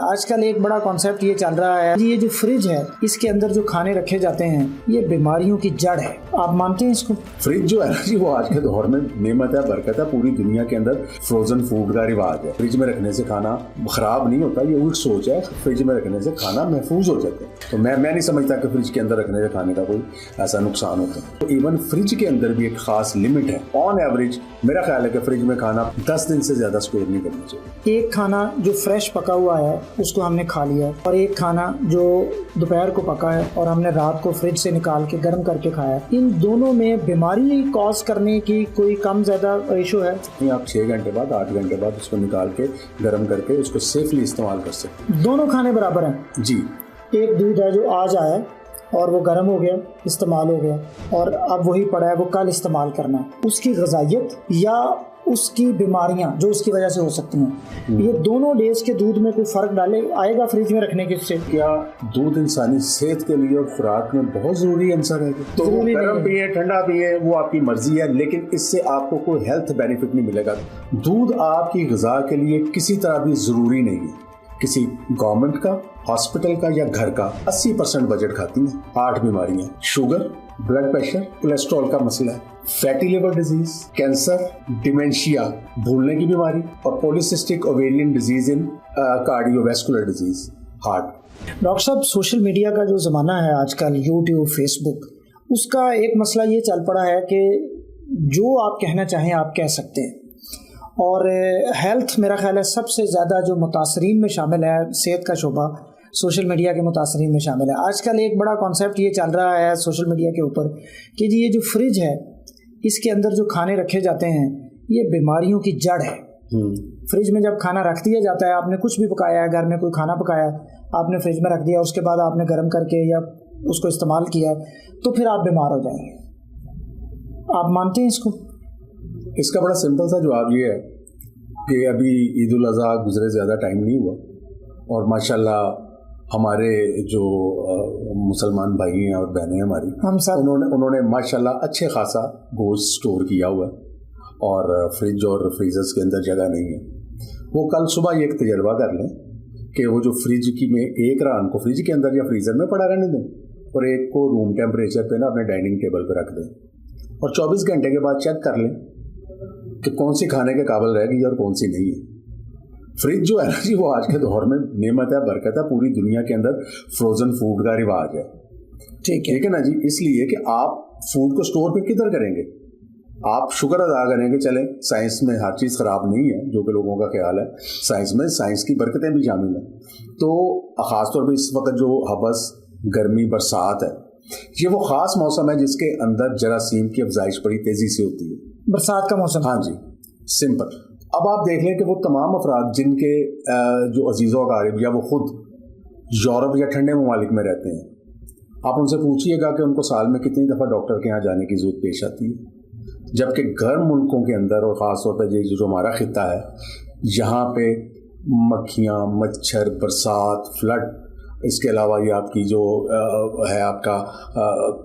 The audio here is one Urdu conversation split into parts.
آج کل ایک بڑا کانسیپٹ یہ چل رہا ہے، یہ جو فریج ہے اس کے اندر جو کھانے رکھے جاتے ہیں یہ بیماریوں کی جڑ ہے، آپ مانتے ہیں اس کو؟ فریج جو ہے نا جی وہ آج کے دور میں نعمت ہے، برکت ہے. پوری دنیا کے اندر فروزن فوڈ کا رواج ہے. فریج میں رکھنے سے کھانا خراب نہیں ہوتا، یہ الٹ سوچ ہے. فریج میں رکھنے سے کھانا محفوظ ہو جاتا ہے. تو میں نہیں سمجھتا کہ فریج کے اندر رکھنے سے کھانے کا کوئی ایسا نقصان ہوتا ہے. تو ایون فریج کے اندر بھی ایک خاص لمٹ ہے. آن ایوریج میرا خیال ہے کہ فریج میں کھانا 10 دن سے زیادہ اسٹور نہیں کرنا چاہیے. ایک کھانا جو فریش پکا ہوا ہے اس کو ہم نے کھا لیا ہے، اور ایک کھانا جو دوپہر کو پکا ہے اور ہم نے رات کو فریج سے نکال کے گرم کر کے کھایا ہے، ان دونوں میں بیماری کاز کرنے کی کوئی کم زیادہ ریشو ہے؟ آپ 6 گھنٹے بعد 8 گھنٹے بعد اس کو نکال کے گرم کر کے اس کو سیفلی استعمال کر سکتے ہیں. دونوں کھانے برابر ہیں جی. ایک دودھ ہے جو آج آیا اور وہ گرم ہو گیا، استعمال ہو گیا، اور اب وہی پڑا ہے وہ کل استعمال کرنا ہے، اس کی غذائیت یا اس کی بیماریاں جو اس کی وجہ سے ہو سکتی ہیں، یہ دونوں ڈیز کے دودھ میں کوئی فرق آئے گا فریج میں رکھنے کے سے؟ کیا دودھ انسانی صحت کے لیے اور خوراک میں بہت ضروری عنصر ہے؟ تو گرم پیئے ٹھنڈا پیئے وہ آپ کی مرضی ہے، لیکن اس سے آپ کو کوئی ہیلتھ بینیفٹ نہیں ملے گا. دودھ آپ کی غذا کے لیے کسی طرح بھی ضروری نہیں ہے. کسی گورنمنٹ کا، ہاسپٹل کا یا گھر کا 80% بجٹ کھاتی ہیں 8 بیماریاں: شوگر، بلڈ پریشر، کولیسٹرول کا مسئلہ، fatty liver disease, cancer, dementia بھولنے کی بیماری، اور پولیسسٹک اوویرین ڈیزیز ان cardiovascular disease, heart. Doctor صاحب، سوشل میڈیا کا جو زمانہ ہے آج کل، یوٹیوب، فیس بک، اس کا ایک مسئلہ یہ چل پڑا ہے کہ جو آپ کہنا چاہیں آپ کہہ سکتے ہیں، اور ہیلتھ میرا خیال ہے سب سے زیادہ جو متاثرین میں شامل ہے، صحت کا شعبہ سوشل میڈیا کے متاثرین میں شامل ہے. آج کل ایک بڑا کانسیپٹ یہ چل رہا ہے سوشل میڈیا کے اوپر کہ جی یہ جو فریج ہے اس کے اندر جو کھانے رکھے جاتے ہیں یہ بیماریوں کی جڑ ہے. فریج میں جب کھانا رکھ دیا جاتا ہے، آپ نے کچھ بھی پکایا ہے، گھر میں کوئی کھانا پکایا ہے، آپ نے فریج میں رکھ دیا، اس کے بعد آپ نے گرم کر کے یا اس کو استعمال کیا ہے، تو پھر آپ بیمار ہو جائیں گے. آپ مانتے ہیں اس کو؟ اس کا بڑا سمپل سا جواب یہ ہے کہ ابھی عید الاضحیٰ گزرے زیادہ ٹائم نہیں ہوا، اور ماشاءاللہ ہمارے جو مسلمان بھائی ہیں اور بہنیں ہماری، انہوں نے ماشاءاللہ اچھے خاصا گوشت سٹور کیا ہوا ہے، اور فریج اور فریزرز کے اندر جگہ نہیں ہے. وہ کل صبح یہ ایک تجربہ کر لیں کہ وہ جو فریج کی میں ایک ران کو فریج کے اندر یا فریزر میں پڑا رہنے دیں، اور ایک کو روم ٹیمپریچر پہ نا اپنے ڈائننگ ٹیبل پہ رکھ دیں، اور 24 گھنٹے کے بعد چیک کر لیں کہ کون سی کھانے کے قابل رہ گئی اور کون سی نہیں ہے. فریج جو ہے نا جی وہ آج کے دور میں نعمت ہے، برکت ہے. پوری دنیا کے اندر فروزن فوڈ کا رواج ہے. ٹھیک ہے نا جی. اس لیے کہ آپ فوڈ کو سٹور پہ کدھر کریں گے؟ آپ شکر ادا کریں کہ چلیں سائنس میں ہر چیز خراب نہیں ہے جو کہ لوگوں کا خیال ہے. سائنس کی برکتیں بھی شامل ہیں. تو خاص طور پہ اس وقت جو حبس، گرمی، برسات ہے، یہ وہ خاص موسم ہے جس کے اندر جراثیم کی افزائش بڑی تیزی سے ہوتی ہے. برسات کا موسم؟ ہاں جی، سمپل. اب آپ دیکھ لیں کہ وہ تمام افراد جن کے جو عزیز و اقارب یا وہ خود یورپ یا ٹھنڈے ممالک میں رہتے ہیں، آپ ان سے پوچھیے گا کہ ان کو سال میں کتنی دفعہ ڈاکٹر کے یہاں جانے کی ضرورت پیش آتی ہے. جبکہ گرم ملکوں کے اندر، اور خاص طور پہ جو ہمارا خطہ ہے، یہاں پہ مکھیاں، مچھر، برسات، فلڈ، اس کے علاوہ یہ آپ کی جو ہے آپ کا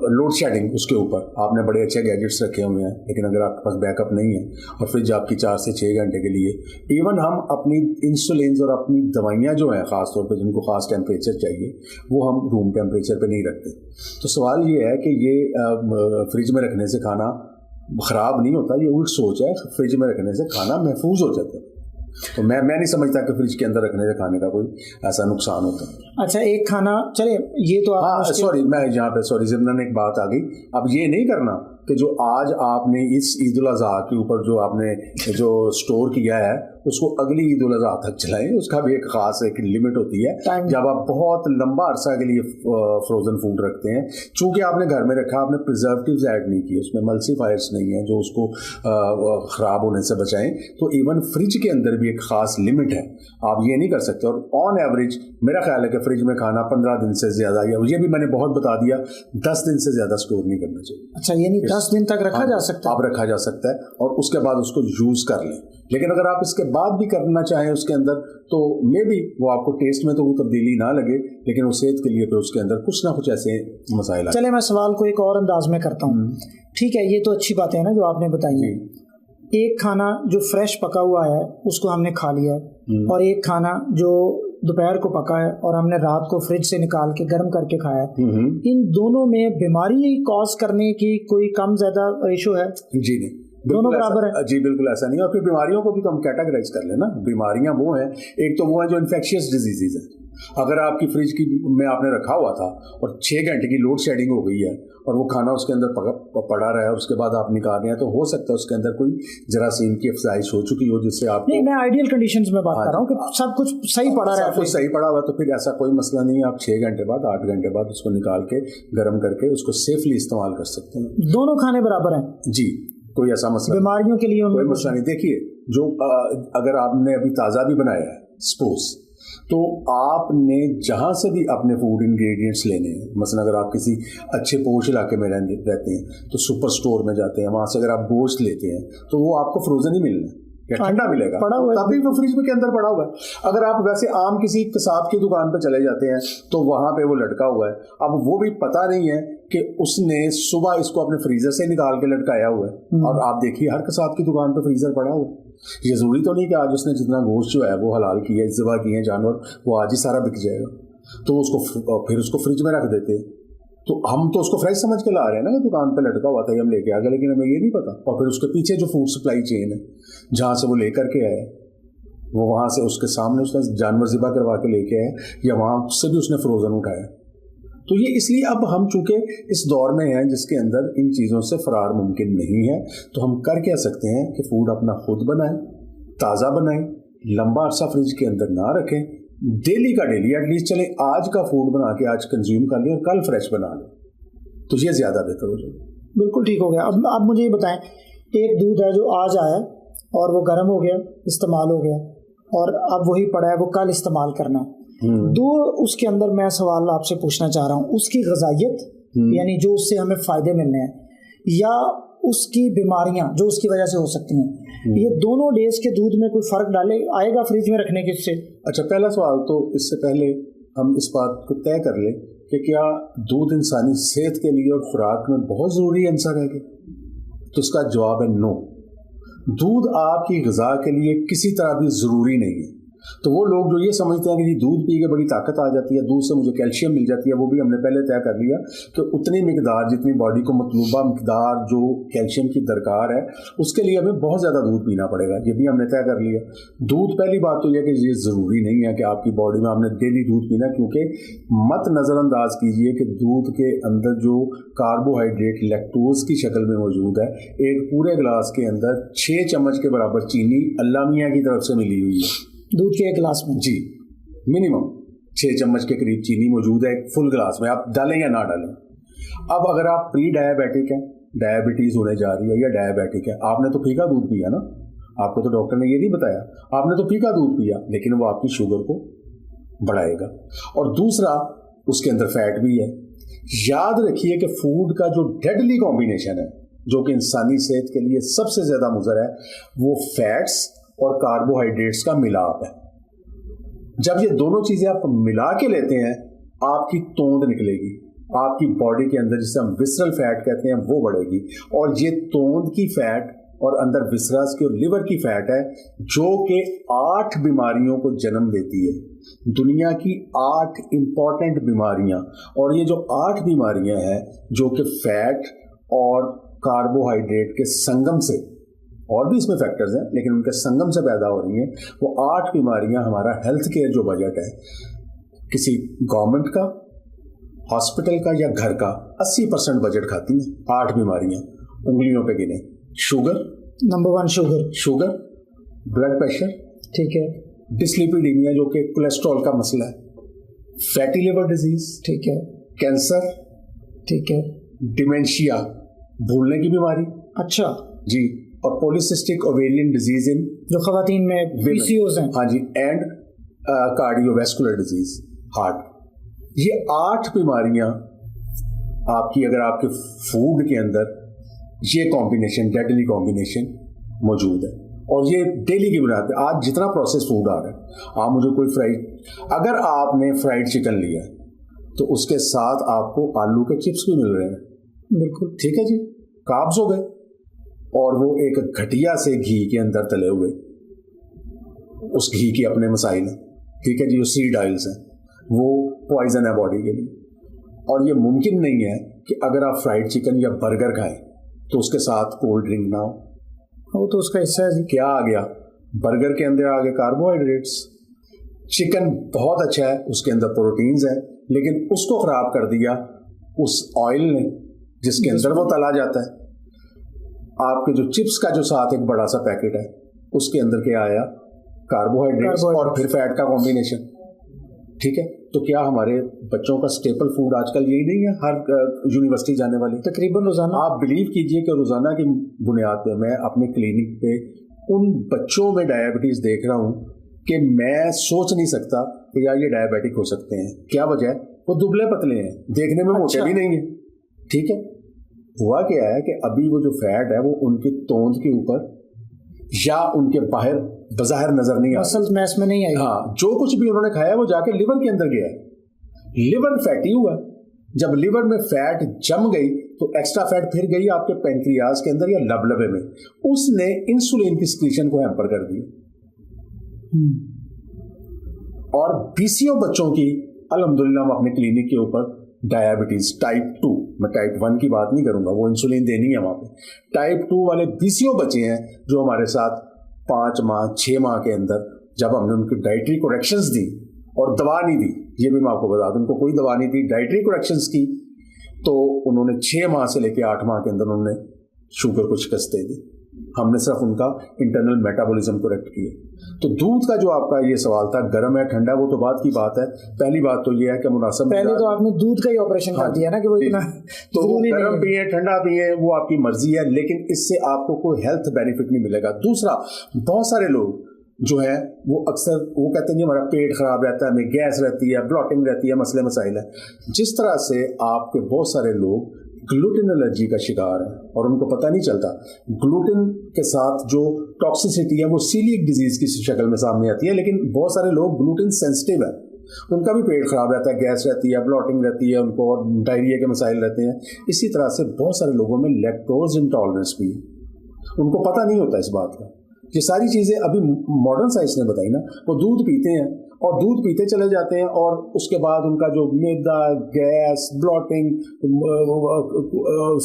لوڈ شیڈنگ، اس کے اوپر آپ نے بڑے اچھے گیجٹس رکھے ہوئے ہیں، لیکن اگر آپ کے پاس بیک اپ نہیں ہے اور فریج آپ کی 4 سے 6 گھنٹے کے لیے، ایون ہم اپنی انسولینز اور اپنی دوائیاں جو ہیں خاص طور پہ جن کو خاص ٹیمپریچر چاہیے، وہ ہم روم ٹیمپریچر پہ نہیں رکھتے. تو سوال یہ ہے کہ یہ فریج میں رکھنے سے کھانا خراب نہیں ہوتا، یہ الٹ سوچ ہے. فریج میں رکھنے سے کھانا محفوظ ہو جاتا ہے. تو میں نہیں سمجھتا کہ فریج کے اندر رکھنے سے کھانے کا کوئی ایسا نقصان ہوتا ہے. اچھا، ایک کھانا چلے یہ تو میں یہاں پہ ضمن ایک بات آ گئی. اب یہ نہیں کرنا کہ جو آج آپ نے اس عید الاضحیٰ کے اوپر جو آپ نے جو سٹور کیا ہے اس کو اگلی عید الاضحیٰ تک چلائیں. اس کا بھی ایک خاص ایک لمٹ ہوتی ہے. جب آپ بہت لمبا عرصہ کے لیے فروزن فوڈ رکھتے ہیں، چونکہ آپ نے گھر میں رکھا، آپ نے پریزرویٹیوز ایڈ نہیں کیے، اس میں ملسیفائرس نہیں ہیں جو اس کو خراب ہونے سے بچائیں. تو ایون فریج کے اندر بھی ایک خاص لمٹ ہے. آپ یہ نہیں کر سکتے. اور آن ایوریج میرا خیال ہے کہ فریج میں کھانا 15 دن سے زیادہ، یا یہ بھی میں نے بہت بتا دیا، 10 دن سے زیادہ سٹور نہیں کرنا چاہیے. اچھا، یعنی 10 دن تک رکھا جا سکتا ہے؟ آپ رکھا جا سکتا ہے، اور اس کے بعد اس کو یوز کر لیں. لیکن اگر آپ اس کے بعد بھی کرنا چاہیں اس کے اندر، تو مے بی وہ آپ کو ٹیسٹ میں تو کوئی تبدیلی نہ لگے، لیکن وہ صحت کے لیے پھر اس کے اندر کچھ نہ کچھ ایسے مسائل ہیں. چلے میں سوال کو ایک اور انداز میں کرتا ہوں. ٹھیک ہے، یہ تو اچھی باتیں ہیں نا جو آپ نے بتائی ہیں. ایک کھانا جو فریش پکا ہوا ہے اس کو ہم نے کھا لیا ہے، اور ایک کھانا جو دوپہر کو پکا ہے اور ہم نے رات کو فریج سے نکال کے گرم کر کے کھایا ہے، ان دونوں میں بیماری کاز کرنے کی کوئی کم زیادہ ریشو ہے؟ جی نہیں، دونوں برابر ہیں؟ جی بالکل ایسا نہیں ہے. اور پھر بیماریوں کو بھی تو ہم کیٹاگرائز کر لیں نا. بیماریاں وہ ہیں، ایک تو وہ ہیں جو انفیکشیس ڈیزیزز ہیں. اگر آپ کی فریج کی میں آپ نے رکھا ہوا تھا اور 6 گھنٹے کی لوڈ شیڈنگ ہو گئی ہے اور وہ کھانا اس کے اندر پڑا رہا ہے اور اس کے بعد آپ نکال رہے ہیں، تو ہو سکتا ہے اس کے اندر کوئی جراثیم کی افزائش ہو چکی ہو جس سے آپ نہیں، میں آئیڈیل کنڈیشنز میں بات کر رہا ہوں کہ سب کچھ صحیح پڑا رہا ہے، سب کچھ صحیح پڑا ہوا، تو پھر ایسا کوئی مسئلہ نہیں ہے. آپ 6 گھنٹے بعد 8 گھنٹے بعد اس کو نکال کے گرم کر کے اس کو سیفلی استعمال کر سکتے ہیں. دونوں کھانے برابر ہیں جی، کوئی ایسا مسئلہ بیماریوں کے لیے کوئی مسئلہ نہیں. دیکھیے جو اگر آپ نے ابھی تازہ بھی بنایا ہے سپوز، تو آپ نے جہاں سے بھی اپنے فوڈ انگریڈینٹس لینے ہیں، مثلا اگر آپ کسی اچھے پوش علاقے میں رہتے ہیں تو سپر سٹور میں جاتے ہیں، وہاں سے اگر آپ گوشت لیتے ہیں تو وہ آپ کو فروزن ہی ملنا ہے یا ٹھنڈا ملے گا، تبھی وہ فریج کے اندر پڑا ہوا ہے. اگر آپ ویسے عام کسی قصاب کی دکان پہ چلے جاتے ہیں تو وہاں پہ وہ لٹکا ہوا ہے. اب وہ بھی پتہ نہیں ہے کہ اس نے صبح اس کو اپنے فریزر سے نکال کے لٹکایا ہوا ہے، اور آپ دیکھیے ہر قصاب کی دکان پہ فریزر پڑا ہوا ہے. یہ ضروری تو نہیں کہ آج اس نے جتنا گوشت جو ہے وہ حلال کیا ہے، ذبح کیے ہیں جانور، وہ آج ہی سارا بک جائے گا، تو اس کو پھر اس کو فریج میں رکھ دیتے. تو ہم تو اس کو فریش سمجھ کے لا رہے ہیں نا کہ دکان پہ لٹکا ہوا تھا، ہم لے کے آ گئے، لیکن ہمیں یہ نہیں پتا. اور پھر اس کے پیچھے جو فوڈ سپلائی چین ہے جہاں سے وہ لے کر کے آئے، وہ وہاں سے اس کے سامنے اس نے جانور ذبح کروا کے لے کے آئے، یا وہاں سے بھی اس نے فروزن اٹھایا. تو یہ اس لیے اب ہم چونکہ اس دور میں ہیں جس کے اندر ان چیزوں سے فرار ممکن نہیں ہے، تو ہم کر کیا سکتے ہیں کہ فوڈ اپنا خود بنائیں، تازہ بنائیں، لمبا عرصہ فریج کے اندر نہ رکھیں، ڈیلی کا ڈیلی ایٹ لیسٹ چلیں آج کا فوڈ بنا کے آج کنزیوم کر لیں اور کل فریش بنا لیں، تو یہ زیادہ بہتر ہو جائے گا. بالکل ٹھیک ہو گیا. اب مجھے یہ بتائیں، ایک دودھ ہے جو آج آیا اور وہ گرم ہو گیا، استعمال ہو گیا، اور اب وہی پڑا ہے وہ کل استعمال کرنا ہے. اس کے اندر میں سوال آپ سے پوچھنا چاہ رہا ہوں، اس کی غذائیت یعنی جو اس سے ہمیں فائدے ملنے ہیں، یا اس کی بیماریاں جو اس کی وجہ سے ہو سکتی ہیں، یہ دونوں ڈیز کے دودھ میں کوئی فرق آئے گا فریج میں رکھنے کے سے؟ اچھا، پہلا سوال تو اس سے پہلے ہم اس بات کو طے کر لیں کہ کیا دودھ انسانی صحت کے لیے اور خوراک میں بہت ضروری عنصر ہے؟ تو اس کا جواب ہے نو. دودھ آپ کی غذا کے لیے کسی طرح بھی ضروری نہیں ہے. تو وہ لوگ جو یہ سمجھتے ہیں کہ جی دودھ پی کے بڑی طاقت آ جاتی ہے، دودھ سے مجھے کیلشیم مل جاتی ہے، وہ بھی ہم نے پہلے طے کر لیا کہ اتنی مقدار جتنی باڈی کو مطلوبہ مقدار جو کیلشیم کی درکار ہے اس کے لیے ہمیں بہت زیادہ دودھ پینا پڑے گا، یہ بھی ہم نے طے کر لیا. دودھ پہلی بات تو یہ کہ یہ ضروری نہیں ہے کہ آپ کی باڈی میں آپ نے ڈیلی دودھ پینا، کیونکہ مت نظر انداز کیجئے کہ دودھ کے اندر جو کاربوہائیڈریٹ لیکٹوز کی شکل میں موجود ہے، ایک پورے گلاس کے اندر 6 چمچ کے برابر چینی اللہ میاں کی طرف سے ملی ہوئی ہے دودھ کے ایک گلاس میں. جی، منیمم 6 چمچ کے قریب چینی موجود ہے ایک فل گلاس میں، آپ ڈالیں یا نہ ڈالیں. اب اگر آپ پری ڈائبیٹک ہیں، ڈائبٹیز ہونے جا رہی ہے یا ڈائبیٹک ہے، آپ نے تو پھیکا دودھ پیا نا، آپ کو تو ڈاکٹر نے یہ نہیں بتایا، آپ نے تو پھیکا دودھ پیا، لیکن وہ آپ کی شوگر کو بڑھائے گا. اور دوسرا اس کے اندر فیٹ بھی ہے. یاد رکھیے کہ فوڈ کا جو ڈیڈلی کمبینیشن ہے جو کہ انسانی صحت کے لیے سب سے زیادہ مضر ہے، وہ فیٹس اور کاربوہائیڈریٹس کا ملاپ ہے. جب یہ دونوں چیزیں آپ ملا کے لیتے ہیں، آپ کی توند نکلے گی، آپ کی باڈی کے اندر جسے ہم وسرل فیٹ کہتے ہیں وہ بڑھے گی، اور یہ توند کی فیٹ اور اندر وسرس کی اور لیور کی فیٹ ہے جو کہ 8 بیماریوں کو جنم دیتی ہے. دنیا کی 8 امپورٹنٹ بیماریاں، اور یہ جو 8 بیماریاں ہیں جو کہ فیٹ اور کاربوہائیڈریٹ کے سنگم سے، اور بھی اس میں فیکٹرز ہیں لیکن ان کے سنگم سے پیدا ہو رہی ہیں، وہ 8 بیماریاں ہمارا ہیلتھ کیئر جو بجٹ ہے کسی گورنمنٹ کا، ہاسپٹل کا یا گھر کا 80% بجٹ کھاتی ہیں. 8 بیماریاں انگلیوں پہ گنے: sugar number 1، sugar, blood pressure, ٹھیک ہے، ڈسلیپیڈیمیا جو کہ کولیسٹرول کا مسئلہ ہے، فیٹی لیور ڈیزیز، ٹھیک ہے، کینسر، ٹھیک ہے، ڈیمینشیا بھولنے کی بیماری، اچھا جی، اور پولیسسٹک اوویرین ڈیزیز ان جو خواتین میں PCOS ہیں، ہاں جی، and cardiovascular disease, heart. یہ 8 بیماریاں آپ کی اگر آپ کے فوڈ کے اندر یہ کمبینیشن، ڈیڈلی کمبینیشن موجود ہے، اور یہ ڈیلی کی بنیاد پہ آج جتنا پروسیس فوڈ آ رہا ہے، آپ مجھے کوئی اگر آپ نے فرائیڈ چکن لیا تو اس کے ساتھ آپ کو آلو کے چپس بھی مل رہے ہیں، بالکل ٹھیک ہے جی، کاربز ہو گئے. اور وہ ایک گھٹیا سے گھی کے اندر تلے ہوئے، اس گھی کے اپنے مسائل ہیں، ٹھیک ہے جی، جو سیڈ آئلس ہیں وہ پوائزن ہے باڈی کے لیے. اور یہ ممکن نہیں ہے کہ اگر آپ فرائیڈ چکن یا برگر کھائیں تو اس کے ساتھ کولڈ ڈرنک نہ ہو. وہ تو اس کا حصہ ہے. کیا آ گیا؟ برگر کے اندر آ گئے کاربوہائیڈریٹس. چکن بہت اچھا ہے، اس کے اندر پروٹینز ہیں، لیکن اس کو خراب کر دیا اس آئل نے جس کے اندر وہ تلا جاتا ہے. آپ کے جو چپس کا جو ساتھ ایک بڑا سا پیکٹ ہے اس کے اندر کیا آیا؟ کاربوہائیڈریٹس اور پھر فیٹ کا کمبینیشن. ٹھیک ہے، تو کیا ہمارے بچوں کا اسٹیپل فوڈ آج کل یہی نہیں ہے ہر یونیورسٹی جانے والے؟ تقریباً روزانہ. آپ بلیو کیجئے کہ روزانہ کی بنیاد پہ میں اپنے کلینک پہ ان بچوں میں ڈائبٹیز دیکھ رہا ہوں کہ میں سوچ نہیں سکتا کہ یار یہ ڈائبیٹک ہو سکتے ہیں. کیا وجہ ہے؟ وہ دبلے پتلے ہیں، دیکھنے میں موٹے بھی نہیں ہیں. ٹھیک ہے، ہوا کیا ہے کہ ابھی وہ جو فیٹ ہے وہ ان کی توند کے اوپر یا ان کے باہر بظاہر نظر نہیں آتا، مسل میس میں نہیں آئی. ہاں، جو کچھ بھی انہوں نے کھایا وہ جا کے لیور کے اندر گیا ہے، لیور فیٹی ہوا. جب لیور میں فیٹ جم گئی تو ایکسٹرا فیٹ پھر گئی آپ کے پینکریاز کے اندر یا لبلبے میں، اس نے انسولین کی سکریشن کو ہیمپر کر دیا. اور PCO بچوں کی الحمدللہ ہم اپنے کلینک کے اوپر ڈائبٹیز ٹائپ 2، میں ٹائپ 1 کی بات نہیں کروں گا، وہ انسولین دینی ہے وہاں پہ. ٹائپ 2 والے PCO بچے ہیں جو ہمارے ساتھ 5 ماہ 6 ماہ کے اندر جب ہم نے ان کی ڈائٹری کوریکشنز دی اور دوا نہیں دی، یہ بھی میں آپ کو بتا دوں، ان کو کوئی دوا نہیں دی، ڈائٹری کوریکشنز کی، تو انہوں نے 6 ماہ سے لے کے 8 ماہ کے اندر انہوں نے شوگر کو شکست دے دی. ہم نے صرف ان کا انٹرنل میٹابولزم کریکٹ کیا. تو دودھ کا جو آپ کا یہ سوال تھا گرم ہے ٹھنڈا، وہ تو بات کی بات ہے. پہلی بات تو یہ ہے کہ مناسب، پہلے تو آپ نے دودھ کا ہی آپریشن کر دیا نا کہ وہ اتنا تو گرم پیئیں ٹھنڈا پیئیں وہ آپ کی مرضی ہے، لیکن اس سے آپ کو کوئی ہیلتھ بینیفٹ نہیں ملے گا. دوسرا، بہت سارے لوگ جو ہے وہ اکثر وہ کہتے ہیں ہمارا پیٹ خراب رہتا ہے، ہمیں گیس رہتی ہے، بلاٹنگ رہتی ہے، مسئلے مسائل ہیں. جس طرح سے آپ کے بہت سارے لوگ گلوٹن الرجی کا شکار ہیں اور ان کو پتہ نہیں چلتا، گلوٹن کے ساتھ جو ٹاکسیسٹی ہے وہ سیلیک ڈیزیز کی شکل میں سامنے آتی ہے. لیکن بہت سارے لوگ گلوٹن سینسٹیو ہیں، ان کا بھی پیٹ خراب رہتا ہے، گیس رہتی ہے، بلاٹنگ رہتی ہے، ان کو ڈائریا کے مسائل رہتے ہیں. اسی طرح سے بہت سارے لوگوں میں لیکٹوز انٹالرنس بھی، ان کو پتہ نہیں ہوتا اس بات کا. یہ ساری چیزیں ابھی ماڈرن سائنس نے بتائی نا. وہ دودھ پیتے ہیں اور دودھ پیتے چلے جاتے ہیں اور اس کے بعد ان کا جو میدا، گیس، بلاٹنگ،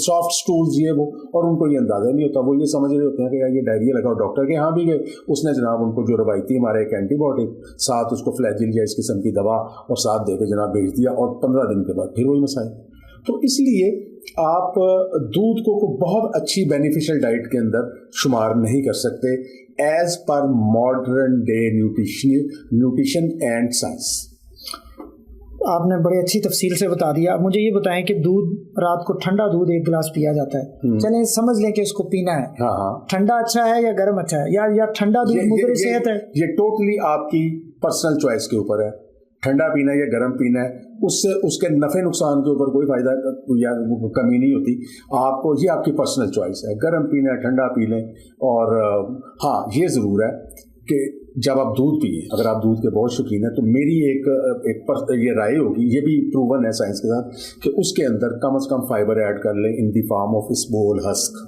سافٹ سٹولز، یہ وہ، اور ان کو یہ اندازہ نہیں ہوتا. وہ یہ سمجھ رہے ہوتے ہیں کہ یہ ڈائریا لگا. ڈاکٹر کے یہاں بھی گئے، اس نے جناب ان کو جو روایتی ہمارے ایک اینٹی بایوٹک ساتھ اس کو فلیجل یا اس قسم کی دوا اور ساتھ دے کے جناب بھیج دیا، اور 15 دن کے بعد پھر وہی مسائل. تو اس لیے آپ دودھ کو بہت اچھی بینیفیشل ڈائٹ کے اندر شمار نہیں کر سکتے as per modern day nutrition and science. آپ نے بڑی اچھی تفصیل سے بتا دیا. اب مجھے یہ بتائیں کہ دودھ رات کو ٹھنڈا دودھ 1 گلاس پیا جاتا ہے، چلیں سمجھ لیں کہ اس کو پینا ہے، ٹھنڈا اچھا ہے یا گرم اچھا ہے، یا ٹھنڈا دودھ مضر صحت ہے؟ یہ ٹوٹلی آپ کی پرسنل چوائس کے اوپر ہے. ٹھنڈا پینا ہے یا گرم پینا ہے، اس سے اس کے نفع نقصان کے اوپر کوئی فائدہ یا کمی نہیں ہوتی. آپ کو یہ آپ کی پرسنل چوائس ہے، گرم پینا ہے ٹھنڈا پی لیں. اور ہاں یہ ضرور ہے کہ جب آپ دودھ پئیں، اگر آپ دودھ کے بہت شوقین ہیں تو میری ایک یہ رائے ہوگی، یہ بھی پروون ہے سائنس کے ساتھ، کہ اس کے اندر کم از کم فائبر ایڈ کر لیں ان دی فارم آف اسبول ہسک.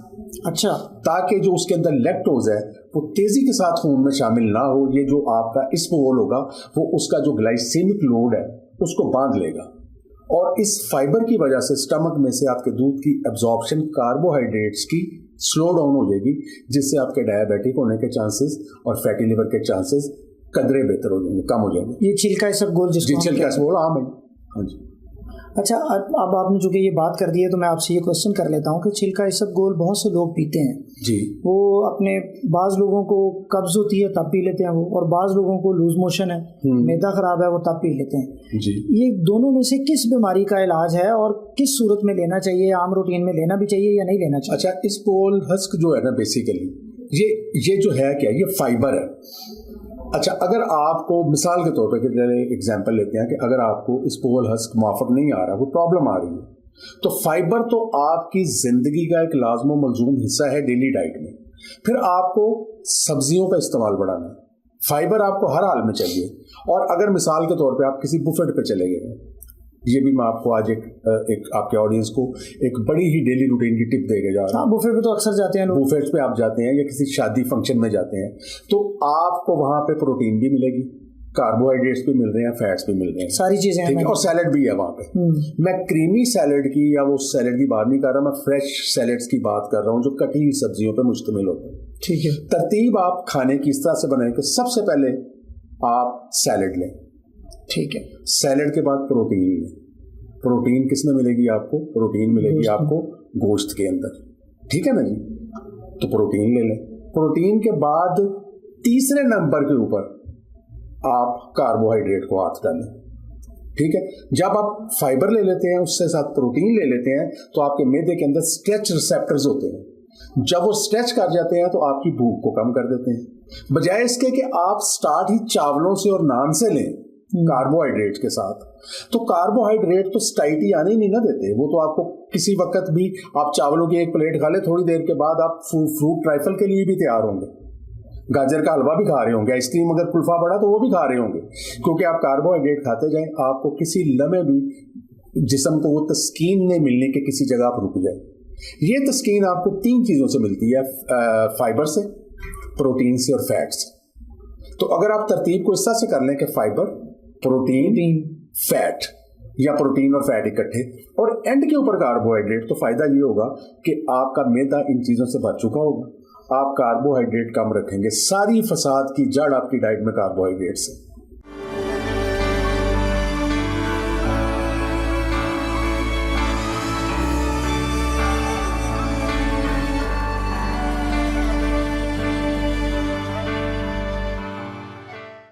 اچھا، تاکہ جو اس کے اندر لیکٹوز ہے وہ تیزی کے ساتھ خون میں شامل نہ ہو. یہ جو آپ کا اسبول ہوگا وہ اس کا جو گلائسیمک لوڈ ہے اس کو باندھ لے گا، اور اس فائبر کی وجہ سے اسٹمک میں سے آپ کے دودھ کی ایبزارپشن کاربوہائیڈریٹس کی سلو ڈاؤن ہو جائے گی، جس سے آپ کے ڈائبیٹک ہونے کے چانسز اور فیٹی لیور کے چانسز قدرے بہتر ہو جائیں گے، کم ہو جائیں گے. یہ چھلکا اسبگول جس کو چھلکا اسبگول عام ہے. ہاں جی. اچھا، اب آپ نے جو کہ یہ بات کر دی ہے تو میں آپ سے یہ کوشچن کر لیتا ہوں کہ چھلکا اسبگول بہت سے لوگ پیتے ہیں جی. وہ اپنے بعض لوگوں کو قبض ہوتی ہے تب پی لیتے ہیں وہ، اور بعض لوگوں کو لوز موشن ہے، معدہ خراب ہے، وہ تب پی لیتے ہیں جی. یہ دونوں میں سے کس بیماری کا علاج ہے اور کس صورت میں لینا چاہیے؟ عام روٹین میں لینا بھی چاہیے یا نہیں لینا چاہیے؟ اچھا، اسبول ہسک جو ہے نا بیسیکلی یہ جو ہے کیا، یہ فائبر ہے. اچھا، اگر آپ کو مثال کے طور پہ ایگزامپل لیتے ہیں کہ اگر آپ کو اسبول ہسک موافق نہیں آ رہا، کوئی پرابلم آ رہی ہے، تو فائبر تو آپ کی زندگی کا ایک لازم و ملزوم حصہ ہے ڈیلی ڈائٹ میں. پھر آپ کو سبزیوں کا استعمال بڑھانا ہے. فائبر آپ کو ہر حال میں چاہیے. اور اگر مثال کے طور پہ آپ کسی بفیٹ پہ چلے گئے ہیں یہ بھی میں آپ کو آج ایک آپ کے آڈینس کو ایک بڑی ہی ڈیلی روٹین کی ٹپ دے کے جا رہا ہوں. بوفے پہ تو اکثر جاتے ہیں لوگ, بوفیٹس پہ آپ جاتے ہیں یا کسی شادی فنکشن میں جاتے ہیں تو آپ کو وہاں پہ پروٹین بھی ملے گی, کاربوہائیڈریٹس بھی مل رہے ہیں, فیٹس بھی مل رہے ہیں, ساری چیزیں ہیں, اور سیلڈ بھی ہے وہاں پہ. میں کریمی سیلڈ کی یا وہ سیلڈ کی بات نہیں کر رہا, میں فریش سیلڈس کی بات کر رہا ہوں جو کٹی ہوئی سبزیوں پہ مشتمل ہوتے ہیں. ٹھیک ہے. ترتیب آپ کھانے کی اس طرح سے بنائیں کہ سب سے پہلے آپ سیلڈ لیں. ٹھیک ہے. سیلڈ کے بعد پروٹین لیں. پروٹین کس میں ملے گی آپ کو؟ پروٹین ملے گی آپ کو گوشت کے اندر. ٹھیک ہے نا جی, تو پروٹین لے لیں. پروٹین کے بعد تیسرے نمبر کے اوپر آپ کاربوہائیڈریٹ کو ہاتھ ڈالیں. ٹھیک ہے. جب آپ فائبر لے لیتے ہیں اس سے ساتھ پروٹین لے لیتے ہیں تو آپ کے معدے کے اندر اسٹریچ ریسیپٹرز ہوتے ہیں. جب وہ اسٹریچ کر جاتے ہیں تو آپ کی بھوک کو کم کر دیتے ہیں. بجائے اس کے کہ آپ سٹارٹ ہی چاولوں سے اور نان سے لیں کاربوہائیڈریٹ کے ساتھ, تو کاربوہائیڈریٹ تو سٹائٹی آنے نہیں نہ دیتے. وہ تو آپ کو کسی وقت بھی آپ چاولوں کی ایک پلیٹ کھا لیں, تھوڑی دیر کے بعد آپ فروٹ ٹرائفل کے لیے بھی تیار ہوں گے, گاجر کا حلوہ بھی کھا رہے ہوں گے, آئس کریم اگر کلفہ بڑا تو وہ بھی کھا رہے ہوں گے, کیونکہ آپ کاربوہائیڈریٹ کھاتے جائیں. آپ کو کسی لمحے بھی جسم کو وہ تسکین نہیں ملنے کے کسی جگہ آپ رک جائیں. یہ تسکین آپ کو 3 چیزوں سے ملتی ہے, فائبر سے, پروٹین سے اور فیٹ سے. تو اگر آپ ترتیب کو اس طرح سے کر لیں کہ فائبر, پروٹین, فیٹ یا پروٹین اور فیٹ اکٹھے اور اینڈ کے اوپر کاربوہائیڈریٹ, تو فائدہ یہ ہوگا کہ آپ کا معدہ ان چیزوں سے بچ چکا ہوگا. آپ کاربوہائیڈریٹ کم رکھیں گے. ساری فساد کی جڑ آپ کی ڈائٹ میں کاربوہائیڈریٹ سے.